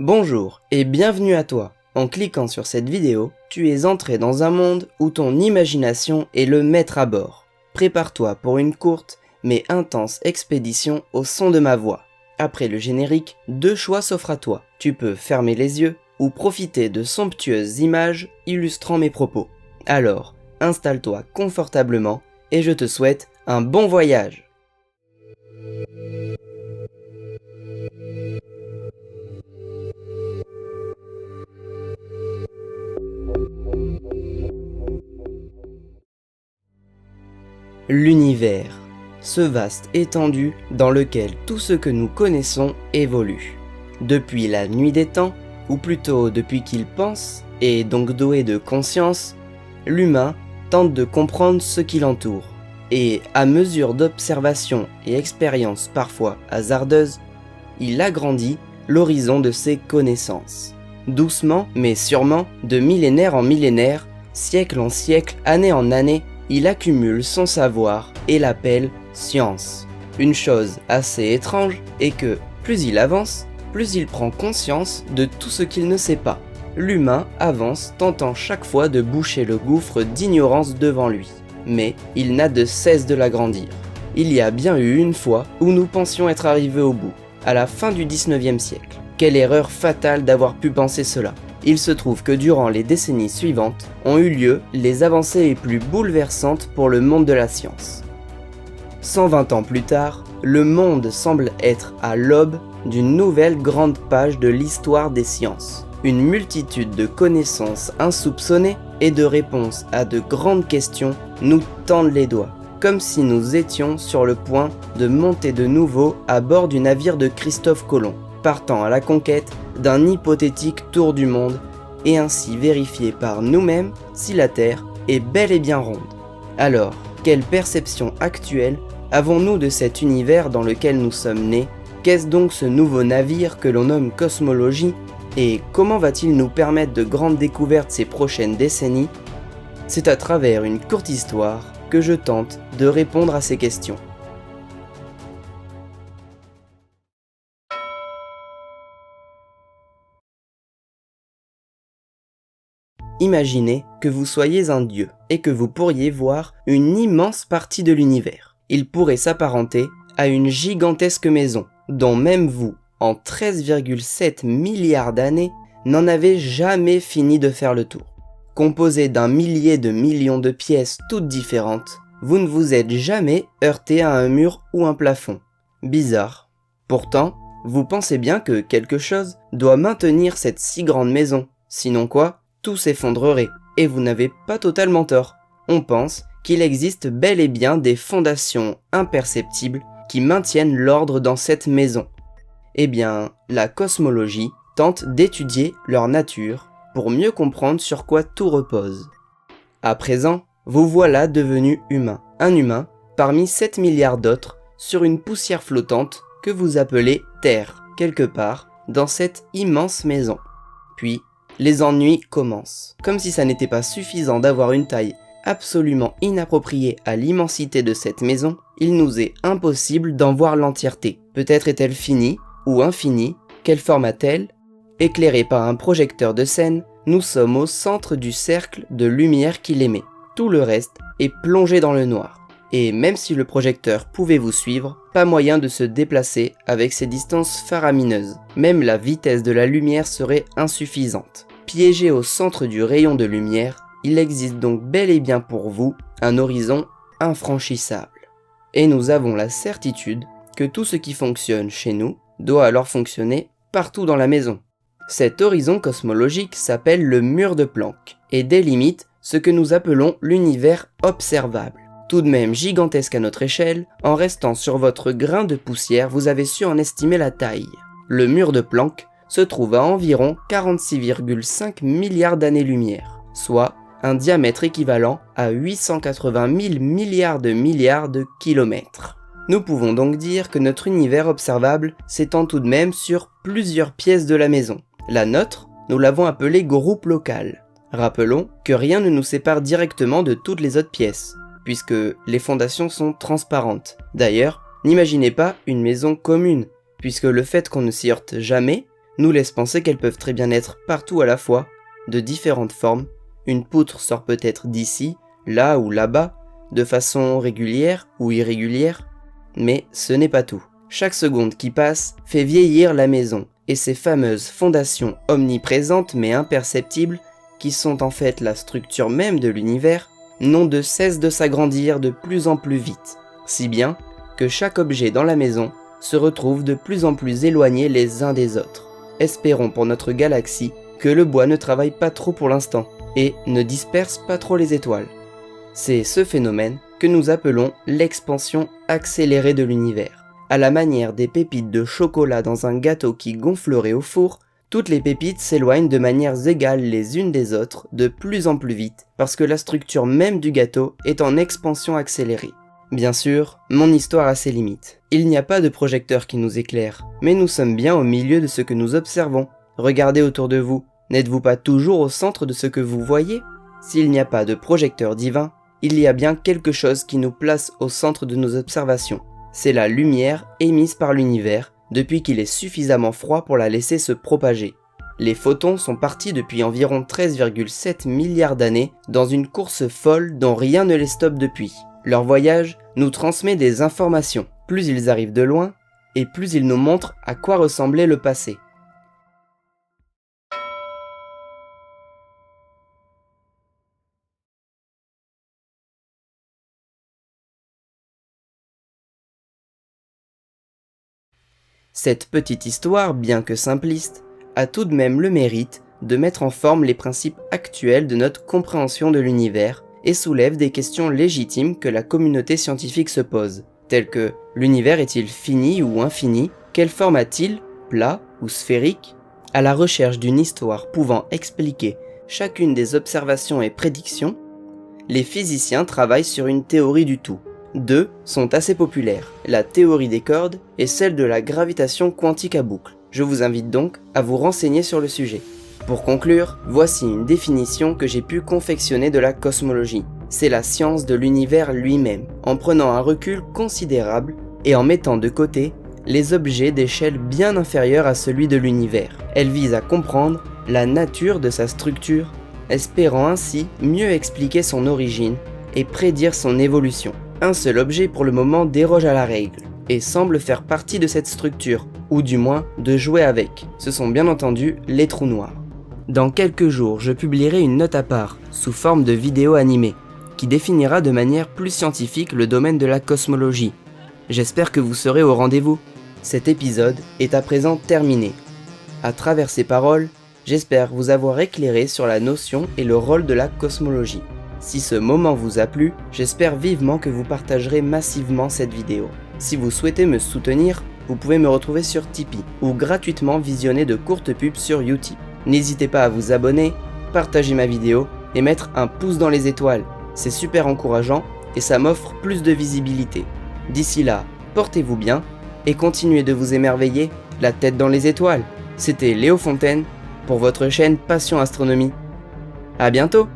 Bonjour et bienvenue à toi. En cliquant sur cette vidéo, tu es entré dans un monde où ton imagination est le maître à bord. Prépare-toi pour une courte mais intense expédition au son de ma voix. Après le générique, deux choix s'offrent à toi. Tu peux fermer les yeux ou profiter de somptueuses images illustrant mes propos. Alors, installe-toi confortablement et je te souhaite un bon voyage. L'univers, ce vaste étendue dans lequel tout ce que nous connaissons évolue. Depuis la nuit des temps, ou plutôt depuis qu'il pense, et donc doué de conscience, l'humain tente de comprendre ce qui l'entoure. Et à mesure d'observations et expériences parfois hasardeuses, il agrandit l'horizon de ses connaissances. Doucement mais sûrement, de millénaire en millénaire, siècle en siècle, année en année, il accumule son savoir et l'appelle science. Une chose assez étrange est que plus il avance, plus il prend conscience de tout ce qu'il ne sait pas. L'humain avance tentant chaque fois de boucher le gouffre d'ignorance devant lui, mais il n'a de cesse de l'agrandir. Il y a bien eu une fois où nous pensions être arrivés au bout, à la fin du 19e siècle. Quelle erreur fatale d'avoir pu penser cela. Il se trouve que durant les décennies suivantes ont eu lieu les avancées les plus bouleversantes pour le monde de la science. 120 ans plus tard, le monde semble être à l'aube d'une nouvelle grande page de l'histoire des sciences. Une multitude de connaissances insoupçonnées et de réponses à de grandes questions nous tendent les doigts, comme si nous étions sur le point de monter de nouveau à bord du navire de Christophe Colomb, partant à la conquête d'un hypothétique tour du monde et ainsi vérifier par nous-mêmes si la Terre est bel et bien ronde. Alors, quelle perception actuelle avons-nous de cet univers dans lequel nous sommes nés? Qu'est-ce donc ce nouveau navire que l'on nomme cosmologie et comment va-t-il nous permettre de grandes découvertes ces prochaines décennies? C'est à travers une courte histoire que je tente de répondre à ces questions. Imaginez que vous soyez un dieu et que vous pourriez voir une immense partie de l'univers. Il pourrait s'apparenter à une gigantesque maison dont même vous, en 13,7 milliards d'années, n'en avez jamais fini de faire le tour. Composé d'un millier de millions de pièces toutes différentes, vous ne vous êtes jamais heurté à un mur ou un plafond. Bizarre. Pourtant, vous pensez bien que quelque chose doit maintenir cette si grande maison, sinon quoi ? Tout s'effondrerait, et vous n'avez pas totalement tort. On pense qu'il existe bel et bien des fondations imperceptibles qui maintiennent l'ordre dans cette maison. Eh bien, la cosmologie tente d'étudier leur nature pour mieux comprendre sur quoi tout repose. À présent, vous voilà devenu humain. Un humain parmi 7 milliards d'autres sur une poussière flottante que vous appelez Terre, quelque part dans cette immense maison. Puis, les ennuis commencent. Comme si ça n'était pas suffisant d'avoir une taille absolument inappropriée à l'immensité de cette maison, il nous est impossible d'en voir l'entièreté. Peut-être est-elle finie ou infinie, quelle forme a-t-elle? Éclairée par un projecteur de scène, nous sommes au centre du cercle de lumière qui l'émet. Tout le reste est plongé dans le noir. Et même si le projecteur pouvait vous suivre, pas moyen de se déplacer avec ces distances faramineuses. Même la vitesse de la lumière serait insuffisante. Piégé au centre du rayon de lumière, il existe donc bel et bien pour vous un horizon infranchissable. Et nous avons la certitude que tout ce qui fonctionne chez nous doit alors fonctionner partout dans la maison. Cet horizon cosmologique s'appelle le mur de Planck et délimite ce que nous appelons l'univers observable. Tout de même gigantesque à notre échelle, en restant sur votre grain de poussière, vous avez su en estimer la taille. Le mur de Planck se trouve à environ 46,5 milliards d'années-lumière, soit un diamètre équivalent à 880 000 milliards de kilomètres. Nous pouvons donc dire que notre univers observable s'étend tout de même sur plusieurs pièces de la maison. La nôtre, nous l'avons appelée groupe local. Rappelons que rien ne nous sépare directement de toutes les autres pièces, puisque les fondations sont transparentes. D'ailleurs, n'imaginez pas une maison commune, puisque le fait qu'on ne s'y heurte jamais nous laisse penser qu'elles peuvent très bien être partout à la fois, de différentes formes. Une poutre sort peut-être d'ici, là ou là-bas, de façon régulière ou irrégulière, mais ce n'est pas tout. Chaque seconde qui passe fait vieillir la maison, et ces fameuses fondations omniprésentes mais imperceptibles, qui sont en fait la structure même de l'univers, n'ont de cesse de s'agrandir de plus en plus vite, si bien que chaque objet dans la maison se retrouve de plus en plus éloignés les uns des autres. Espérons pour notre galaxie que le bois ne travaille pas trop pour l'instant, et ne disperse pas trop les étoiles. C'est ce phénomène que nous appelons l'expansion accélérée de l'univers. À la manière des pépites de chocolat dans un gâteau qui gonflerait au four, toutes les pépites s'éloignent de manières égales les unes des autres de plus en plus vite parce que la structure même du gâteau est en expansion accélérée. Bien sûr, mon histoire a ses limites. Il n'y a pas de projecteur qui nous éclaire, mais nous sommes bien au milieu de ce que nous observons. Regardez autour de vous, n'êtes-vous pas toujours au centre de ce que vous voyez ? S'il n'y a pas de projecteur divin, il y a bien quelque chose qui nous place au centre de nos observations. C'est la lumière émise par l'univers depuis qu'il est suffisamment froid pour la laisser se propager. Les photons sont partis depuis environ 13,7 milliards d'années dans une course folle dont rien ne les stoppe depuis. Leur voyage nous transmet des informations. Plus ils arrivent de loin, et plus ils nous montrent à quoi ressemblait le passé. Cette petite histoire, bien que simpliste, a tout de même le mérite de mettre en forme les principes actuels de notre compréhension de l'univers et soulève des questions légitimes que la communauté scientifique se pose, telles que l'univers est-il fini ou infini? Quelle forme a-t-il? Plat ou sphérique? À la recherche d'une histoire pouvant expliquer chacune des observations et prédictions, les physiciens travaillent sur une théorie du tout. Deux sont assez populaires, la théorie des cordes et celle de la gravitation quantique à boucle. Je vous invite donc à vous renseigner sur le sujet. Pour conclure, voici une définition que j'ai pu confectionner de la cosmologie. C'est la science de l'univers lui-même, en prenant un recul considérable et en mettant de côté les objets d'échelle bien inférieure à celui de l'univers. Elle vise à comprendre la nature de sa structure, espérant ainsi mieux expliquer son origine et prédire son évolution. Un seul objet pour le moment déroge à la règle et semble faire partie de cette structure, ou du moins de jouer avec. Ce sont bien entendu les trous noirs. Dans quelques jours, je publierai une note à part, sous forme de vidéo animée, qui définira de manière plus scientifique le domaine de la cosmologie. J'espère que vous serez au rendez-vous. Cet épisode est à présent terminé. À travers ces paroles, j'espère vous avoir éclairé sur la notion et le rôle de la cosmologie. Si ce moment vous a plu, j'espère vivement que vous partagerez massivement cette vidéo. Si vous souhaitez me soutenir, vous pouvez me retrouver sur Tipeee ou gratuitement visionner de courtes pubs sur Utip. N'hésitez pas à vous abonner, partager ma vidéo et mettre un pouce dans les étoiles. C'est super encourageant et ça m'offre plus de visibilité. D'ici là, portez-vous bien et continuez de vous émerveiller la tête dans les étoiles. C'était Léo Fontaine pour votre chaîne Passion Astronomie. À bientôt!